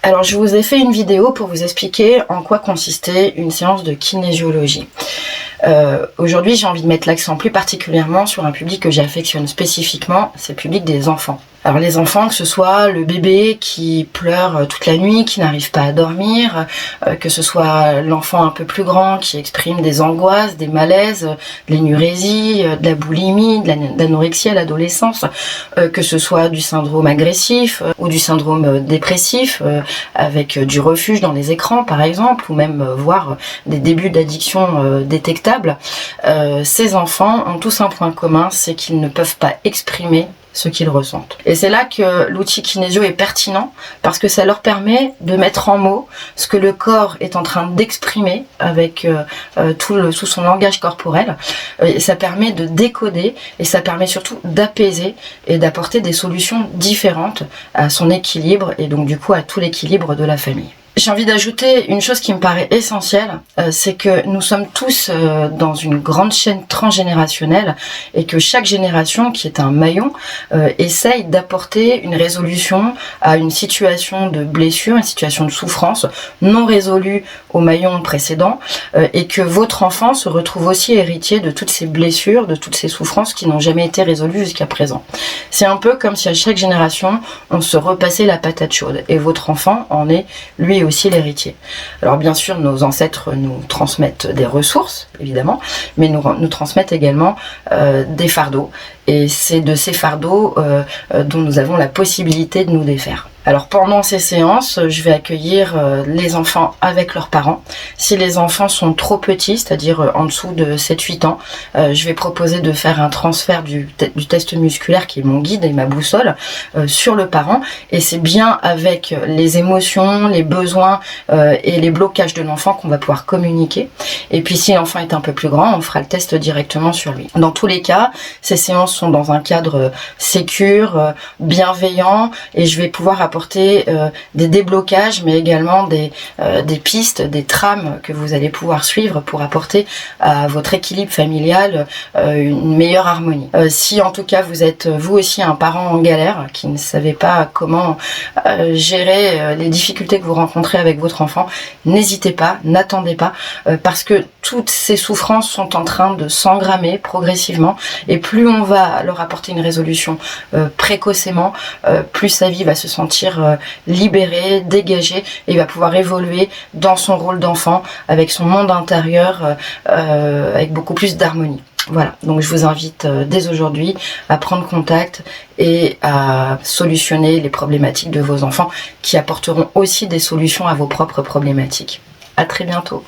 Alors je vous ai fait une vidéo pour vous expliquer en quoi consistait une séance de kinésiologie. Aujourd'hui j'ai envie de mettre l'accent plus particulièrement sur un public que j'affectionne spécifiquement, c'est le public des enfants. Alors les enfants, que ce soit le bébé qui pleure toute la nuit, qui n'arrive pas à dormir, que ce soit l'enfant un peu plus grand qui exprime des angoisses, des malaises, de l'énurésie, de la boulimie, de l'anorexie à l'adolescence, que ce soit du syndrome agressif ou du syndrome dépressif, avec du refuge dans les écrans par exemple, ou même voire des débuts d'addiction détectables, ces enfants ont tous un point commun, c'est qu'ils ne peuvent pas exprimer ce qu'ils ressentent. Et c'est là que l'outil kinésio est pertinent, parce que ça leur permet de mettre en mots ce que le corps est en train d'exprimer avec tout son langage corporel. Et ça permet de décoder, et ça permet surtout d'apaiser et d'apporter des solutions différentes à son équilibre, et donc du coup à tout l'équilibre de la famille. J'ai envie d'ajouter une chose qui me paraît essentielle, c'est que nous sommes tous dans une grande chaîne transgénérationnelle et que chaque génération, qui est un maillon, essaye d'apporter une résolution à une situation de blessure, une situation de souffrance non résolue au maillon précédent, et que votre enfant se retrouve aussi héritier de toutes ces blessures, de toutes ces souffrances qui n'ont jamais été résolues jusqu'à présent. C'est un peu comme si à chaque génération, on se repassait la patate chaude, et votre enfant en est lui aussi l'héritier. Alors bien sûr, nos ancêtres nous transmettent des ressources, évidemment, mais nous transmettent également des fardeaux. Et c'est de ces fardeaux dont nous avons la possibilité de nous défaire. Alors pendant ces séances, je vais accueillir les enfants avec leurs parents. Si les enfants sont trop petits, c'est-à-dire en dessous de 7-8 ans, je vais proposer de faire un transfert du test musculaire qui est mon guide et ma boussole sur le parent. Et c'est bien avec les émotions, les besoins et les blocages de l'enfant qu'on va pouvoir communiquer. Et puis si l'enfant est un peu plus grand, on fera le test directement sur lui. Dans tous les cas, ces séances sont dans un cadre sécure, bienveillant, et je vais pouvoir apporter des déblocages, mais également des pistes, des trames que vous allez pouvoir suivre pour apporter à votre équilibre familial une meilleure harmonie. Si en tout cas vous êtes vous aussi un parent en galère, qui ne savait pas comment gérer les difficultés que vous rencontrez avec votre enfant, n'hésitez pas, n'attendez pas, parce que toutes ces souffrances sont en train de s'engrammer progressivement, et plus on va leur apporter une résolution précocement, plus sa vie va se sentir libéré, dégagé, et il va pouvoir évoluer dans son rôle d'enfant, avec son monde intérieur, avec beaucoup plus d'harmonie. Voilà, donc je vous invite dès aujourd'hui à prendre contact et à solutionner les problématiques de vos enfants, qui apporteront aussi des solutions à vos propres problématiques. À très bientôt.